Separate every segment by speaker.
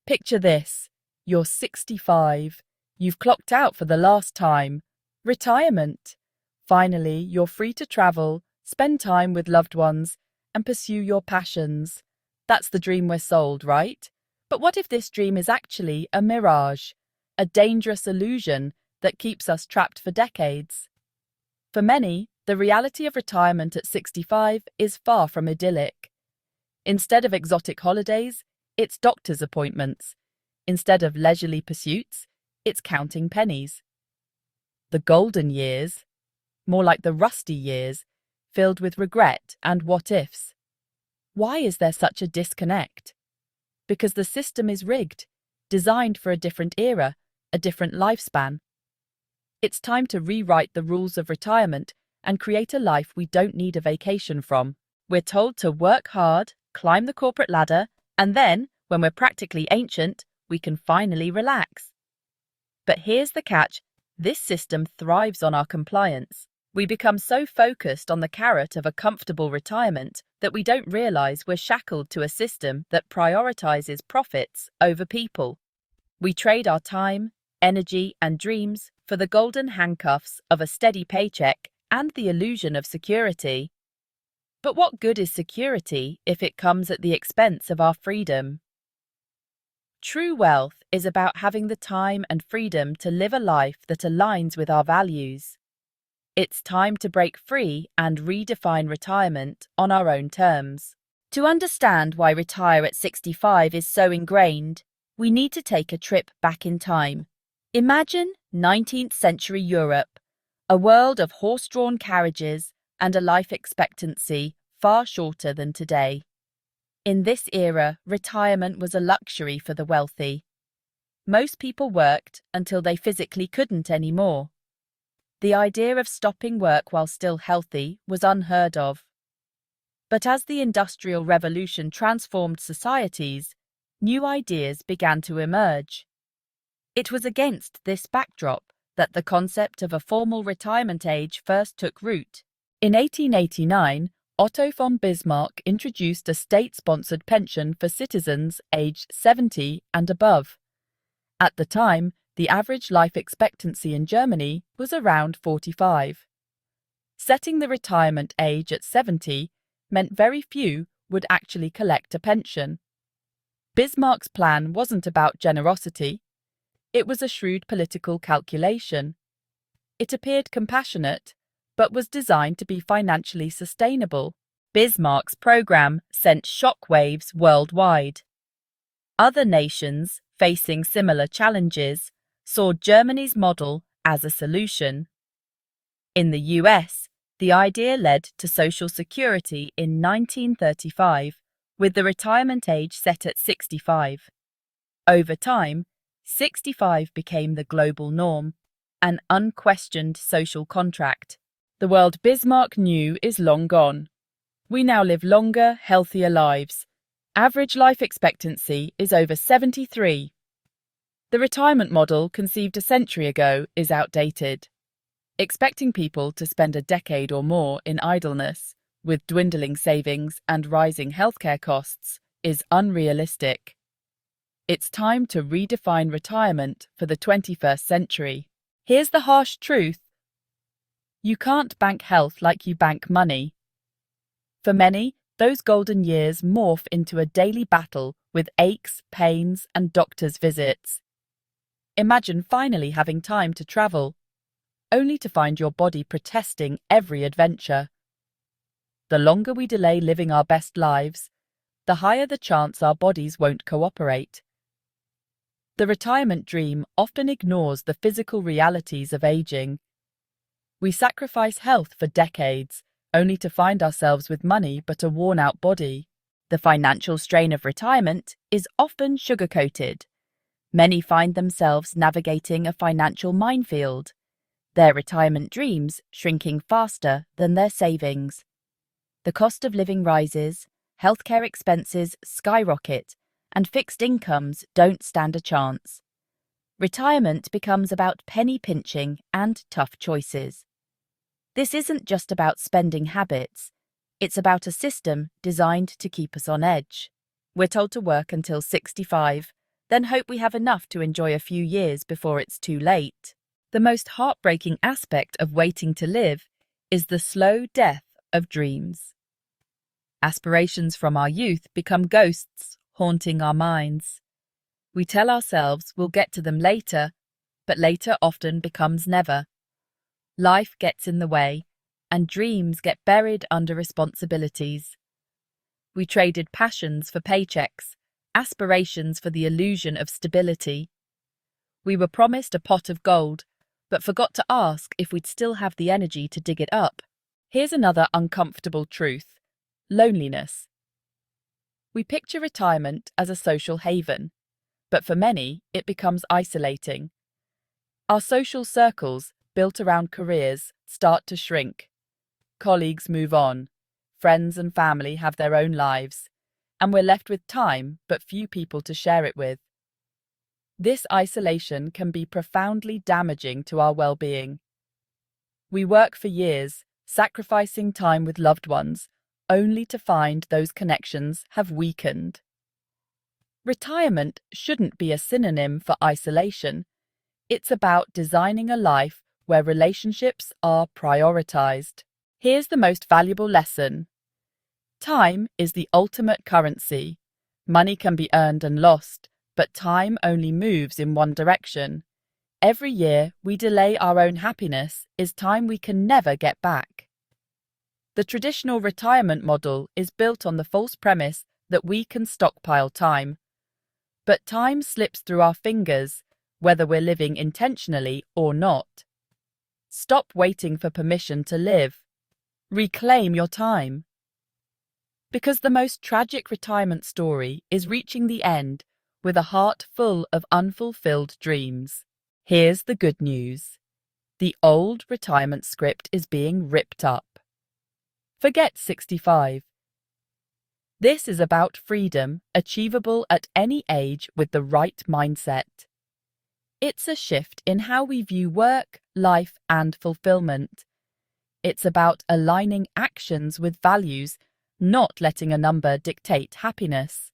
Speaker 1: Picture this. You're 65. You've clocked out for the last time. Retirement. Finally, you're free to travel, spend time with loved ones, and pursue your passions. That's the dream we're sold, right? But what if this dream is actually a mirage, a dangerous illusion that keeps us trapped for decades? For many, the reality of retirement at 65 is far from idyllic. Instead of exotic holidays, it's doctor's appointments. Instead of leisurely pursuits, it's counting pennies. The golden years, more like the rusty years, filled with regret and what-ifs. Why is there such a disconnect? Because the system is rigged, designed for a different era, a different lifespan. It's time to rewrite the rules of retirement and create a life we don't need a vacation from. We're told to work hard, climb the corporate ladder, and then, when we're practically ancient, we can finally relax. But here's the catch: this system thrives on our compliance. We become so focused on the carrot of a comfortable retirement that we don't realize we're shackled to a system that prioritizes profits over people. We trade our time, energy, and dreams for the golden handcuffs of a steady paycheck and the illusion of security. But what good is security if it comes at the expense of our freedom? True wealth is about having the time and freedom to live a life that aligns with our values. It's time to break free and redefine retirement on our own terms. To understand why retire at 65 is so ingrained, we need to take a trip back in time. Imagine 19th century Europe, a world of horse-drawn carriages and a life expectancy far shorter than today. In this era, retirement was a luxury for the wealthy. Most people worked until they physically couldn't anymore. The idea of stopping work while still healthy was unheard of. But as the Industrial Revolution transformed societies, new ideas began to emerge. It was against this backdrop that the concept of a formal retirement age first took root. In 1889, Otto von Bismarck introduced a state-sponsored pension for citizens aged 70 and above. At the time, the average life expectancy in Germany was around 45. Setting the retirement age at 70 meant very few would actually collect a pension. Bismarck's plan wasn't about generosity. It was a shrewd political calculation. It appeared compassionate, but was designed to be financially sustainable. Bismarck's program sent shockwaves worldwide. Other nations, facing similar challenges, saw Germany's model as a solution. In the US, the idea led to Social Security in 1935, with the retirement age set at 65. Over time, 65 became the global norm, an unquestioned social contract. The world Bismarck knew is long gone. We now live longer, healthier lives. Average life expectancy is over 73. The retirement model conceived a century ago is outdated. Expecting people to spend a decade or more in idleness, with dwindling savings and rising healthcare costs, is unrealistic. It's time to redefine retirement for the 21st century. Here's the harsh truth. You can't bank health like you bank money. For many, those golden years morph into a daily battle with aches, pains, and doctor's visits. Imagine finally having time to travel, only to find your body protesting every adventure. The longer we delay living our best lives, the higher the chance our bodies won't cooperate. The retirement dream often ignores the physical realities of aging. We sacrifice health for decades, only to find ourselves with money but a worn-out body. The financial strain of retirement is often sugar-coated. Many find themselves navigating a financial minefield, their retirement dreams shrinking faster than their savings. The cost of living rises, healthcare expenses skyrocket, and fixed incomes don't stand a chance. Retirement becomes about penny pinching and tough choices. This isn't just about spending habits. It's about a system designed to keep us on edge. We're told to work until 65, then hope we have enough to enjoy a few years before it's too late. The most heartbreaking aspect of waiting to live is the slow death of dreams. Aspirations from our youth become ghosts haunting our minds. We tell ourselves we'll get to them later, but later often becomes never. Life gets in the way, and dreams get buried under responsibilities. We traded passions for paychecks, aspirations for the illusion of stability. We were promised a pot of gold, but forgot to ask if we'd still have the energy to dig it up. Here's another uncomfortable truth: loneliness. We picture retirement as a social haven, but for many, it becomes isolating. Our social circles, built around careers, start to shrink. Colleagues move on, friends and family have their own lives, and we're left with time but few people to share it with. This isolation can be profoundly damaging to our well-being. We work for years, sacrificing time with loved ones, only to find those connections have weakened. Retirement shouldn't be a synonym for isolation. It's about designing a life where relationships are prioritized. Here's the most valuable lesson. Time is the ultimate currency. Money can be earned and lost, but time only moves in one direction. Every year we delay our own happiness is time we can never get back. The traditional retirement model is built on the false premise that we can stockpile time. But time slips through our fingers, whether we're living intentionally or not. Stop waiting for permission to live. Reclaim your time. Because the most tragic retirement story is reaching the end with a heart full of unfulfilled dreams. Here's the good news. The old retirement script is being ripped up. Forget 65. This is about freedom, achievable at any age with the right mindset. It's a shift in how we view work, life, and fulfillment. It's about aligning actions with values, not letting a number dictate happiness.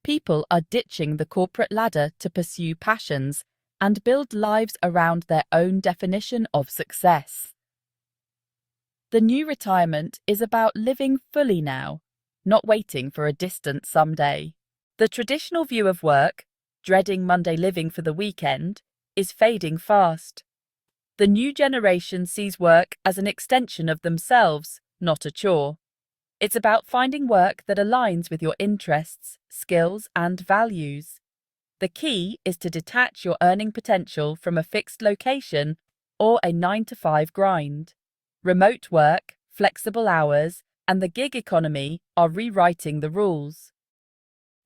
Speaker 1: People are ditching the corporate ladder to pursue passions and build lives around their own definition of success. The new retirement is about living fully now, not waiting for a distant someday. The traditional view of work, dreading Monday living for the weekend, is fading fast. The new generation sees work as an extension of themselves, not a chore. It's about finding work that aligns with your interests, skills, and values. The key is to detach your earning potential from a fixed location or a 9-to-5 grind. Remote work, flexible hours, and the gig economy are rewriting the rules.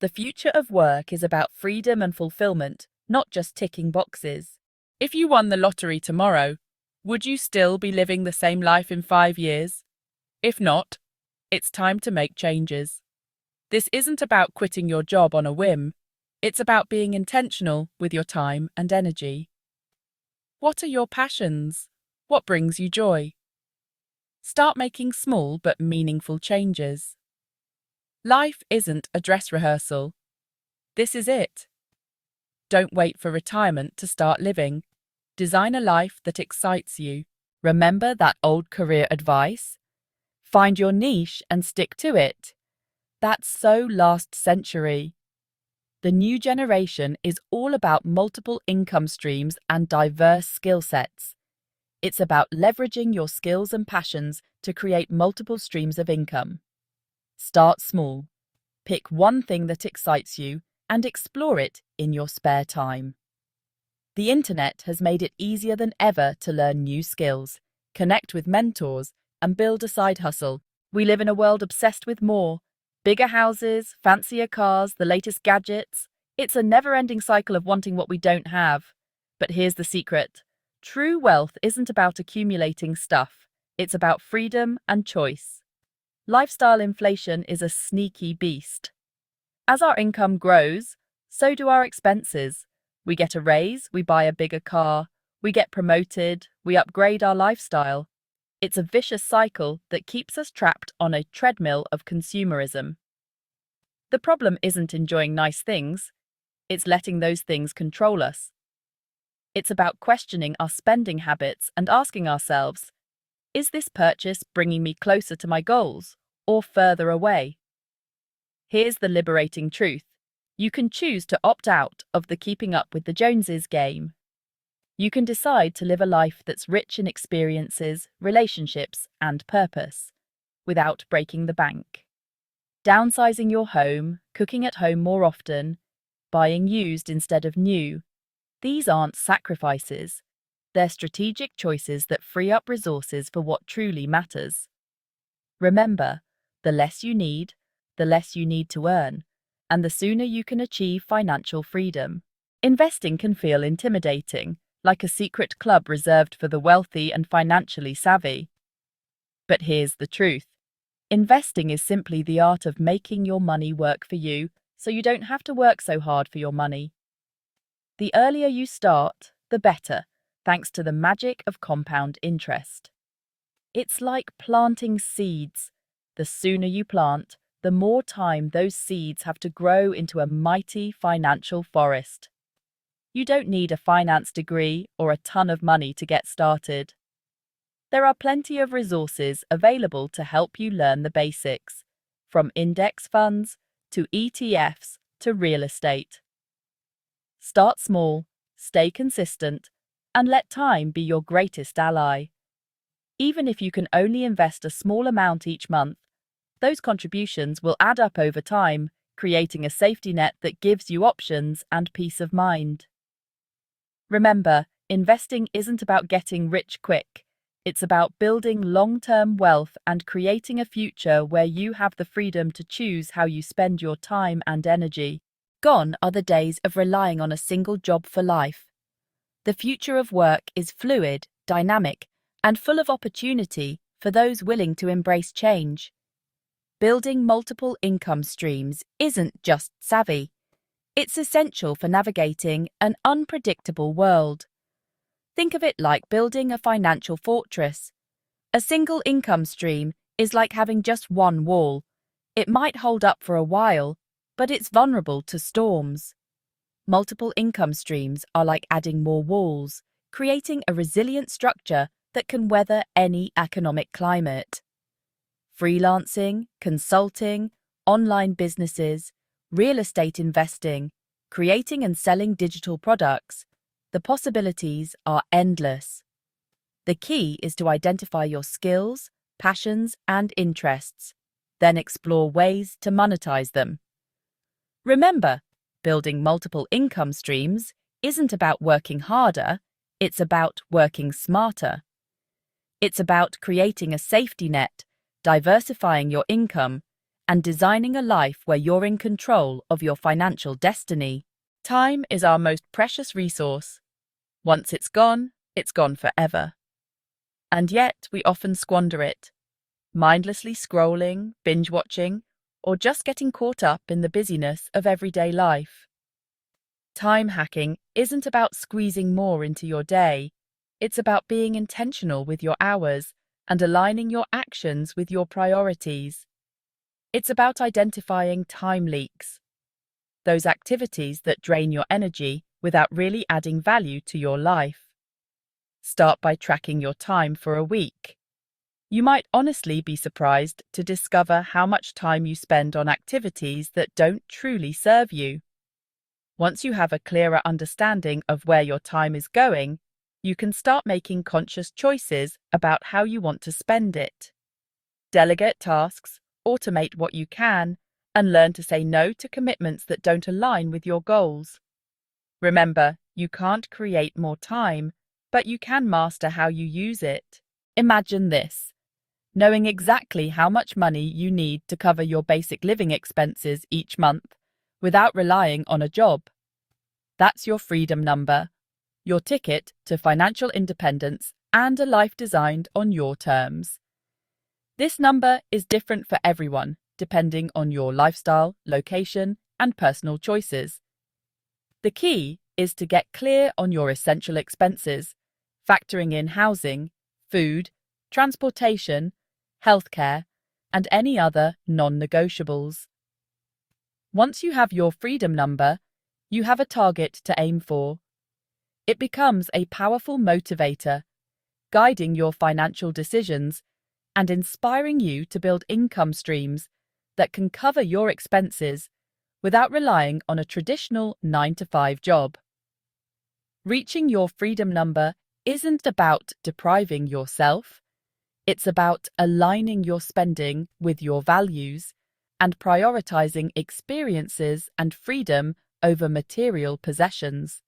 Speaker 1: The future of work is about freedom and fulfillment, not just ticking boxes. If you won the lottery tomorrow, would you still be living the same life in 5 years? If not, it's time to make changes. This isn't about quitting your job on a whim. It's about being intentional with your time and energy. What are your passions? What brings you joy? Start making small but meaningful changes. Life isn't a dress rehearsal. This is it. Don't wait for retirement to start living. Design a life that excites you. Remember that old career advice? Find your niche and stick to it. That's so last century. The new generation is all about multiple income streams and diverse skill sets. It's about leveraging your skills and passions to create multiple streams of income. Start small. Pick one thing that excites you and explore it in your spare time. The internet has made it easier than ever to learn new skills, connect with mentors, and build a side hustle. We live in a world obsessed with more. Bigger houses, fancier cars, the latest gadgets. It's a never-ending cycle of wanting what we don't have. But here's the secret. True wealth isn't about accumulating stuff. It's about freedom and choice. Lifestyle inflation is a sneaky beast. As our income grows, so do our expenses. We get a raise, we buy a bigger car, we get promoted, we upgrade our lifestyle. It's a vicious cycle that keeps us trapped on a treadmill of consumerism. The problem isn't enjoying nice things, it's letting those things control us. It's about questioning our spending habits and asking ourselves, is this purchase bringing me closer to my goals or further away? Here's the liberating truth. You can choose to opt out of the keeping up with the Joneses game. You can decide to live a life that's rich in experiences, relationships, and purpose, without breaking the bank. Downsizing your home, cooking at home more often, buying used instead of new. These aren't sacrifices. They're strategic choices that free up resources for what truly matters. Remember, the less you need to earn, and the sooner you can achieve financial freedom. Investing can feel intimidating, like a secret club reserved for the wealthy and financially savvy. But here's the truth. Investing is simply the art of making your money work for you, so you don't have to work so hard for your money. The earlier you start, the better, thanks to the magic of compound interest. It's like planting seeds. The sooner you plant, the more time those seeds have to grow into a mighty financial forest. You don't need a finance degree or a ton of money to get started. There are plenty of resources available to help you learn the basics, from index funds to ETFs to real estate. Start small, stay consistent, and let time be your greatest ally. Even if you can only invest a small amount each month, those contributions will add up over time, creating a safety net that gives you options and peace of mind. Remember, investing isn't about getting rich quick. It's about building long-term wealth and creating a future where you have the freedom to choose how you spend your time and energy. Gone are the days of relying on a single job for life. The future of work is fluid, dynamic, and full of opportunity for those willing to embrace change. Building multiple income streams isn't just savvy. It's essential for navigating an unpredictable world. Think of it like building a financial fortress. A single income stream is like having just one wall. It might hold up for a while, but it's vulnerable to storms. Multiple income streams are like adding more walls, creating a resilient structure that can weather any economic climate. Freelancing, consulting, online businesses, real estate investing, creating and selling digital products, the possibilities are endless. The key is to identify your skills, passions, and interests, then explore ways to monetize them. Remember, building multiple income streams isn't about working harder, it's about working smarter. It's about creating a safety net, diversifying your income, and designing a life where you're in control of your financial destiny. Time is our most precious resource. Once it's gone forever. And yet we often squander it, mindlessly scrolling, binge-watching, or just getting caught up in the busyness of everyday life. Time hacking isn't about squeezing more into your day. It's about being intentional with your hours and aligning your actions with your priorities. It's about identifying time leaks, those activities that drain your energy without really adding value to your life. Start by tracking your time for a week. You might honestly be surprised to discover how much time you spend on activities that don't truly serve you. Once you have a clearer understanding of where your time is going, you can start making conscious choices about how you want to spend it. Delegate tasks, automate what you can, and learn to say no to commitments that don't align with your goals. Remember, you can't create more time, but you can master how you use it. Imagine this: knowing exactly how much money you need to cover your basic living expenses each month without relying on a job. That's your freedom number, your ticket to financial independence and a life designed on your terms. This number is different for everyone, depending on your lifestyle, location, and personal choices. The key is to get clear on your essential expenses, factoring in housing, food, transportation, healthcare, and any other non-negotiables. Once you have your freedom number, You have a target to aim for. It becomes a powerful motivator, guiding your financial decisions and inspiring you to build income streams that can cover your expenses without relying on a traditional 9-to-5 job. Reaching your freedom number isn't about depriving yourself. It's about aligning your spending with your values and prioritizing experiences and freedom over material possessions.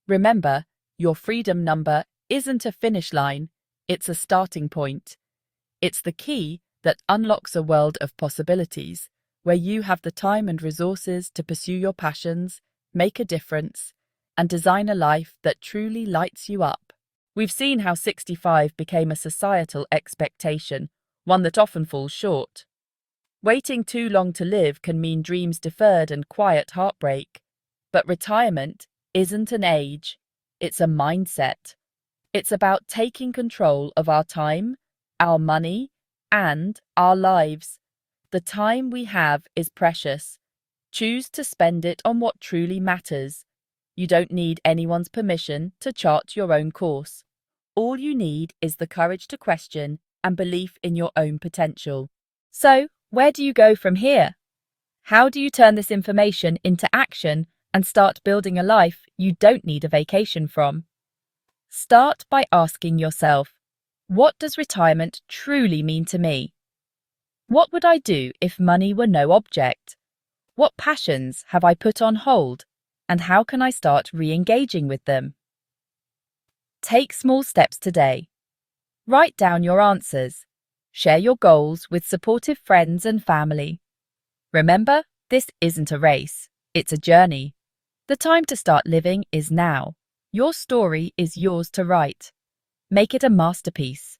Speaker 1: Remember, your freedom number isn't a finish line, it's a starting point. It's the key that unlocks a world of possibilities, where you have the time and resources to pursue your passions, make a difference, and design a life that truly lights you up. We've seen how 65 became a societal expectation, one that often falls short. Waiting too long to live can mean dreams deferred and quiet heartbreak. But retirement isn't an age, it's a mindset. It's about taking control of our time, our money, and our lives. The time we have is precious. Choose to spend it on what truly matters. You don't need anyone's permission to chart your own course. All you need is the courage to question and belief in your own potential. So, where do you go from here? How do you turn this information into action and start building a life you don't need a vacation from? Start by asking yourself, what does retirement truly mean to me? What would I do if money were no object? What passions have I put on hold, and how can I start re-engaging with them? Take small steps today. Write down your answers. Share your goals with supportive friends and family. Remember, this isn't a race, it's a journey. The time to start living is now. Your story is yours to write. Make it a masterpiece.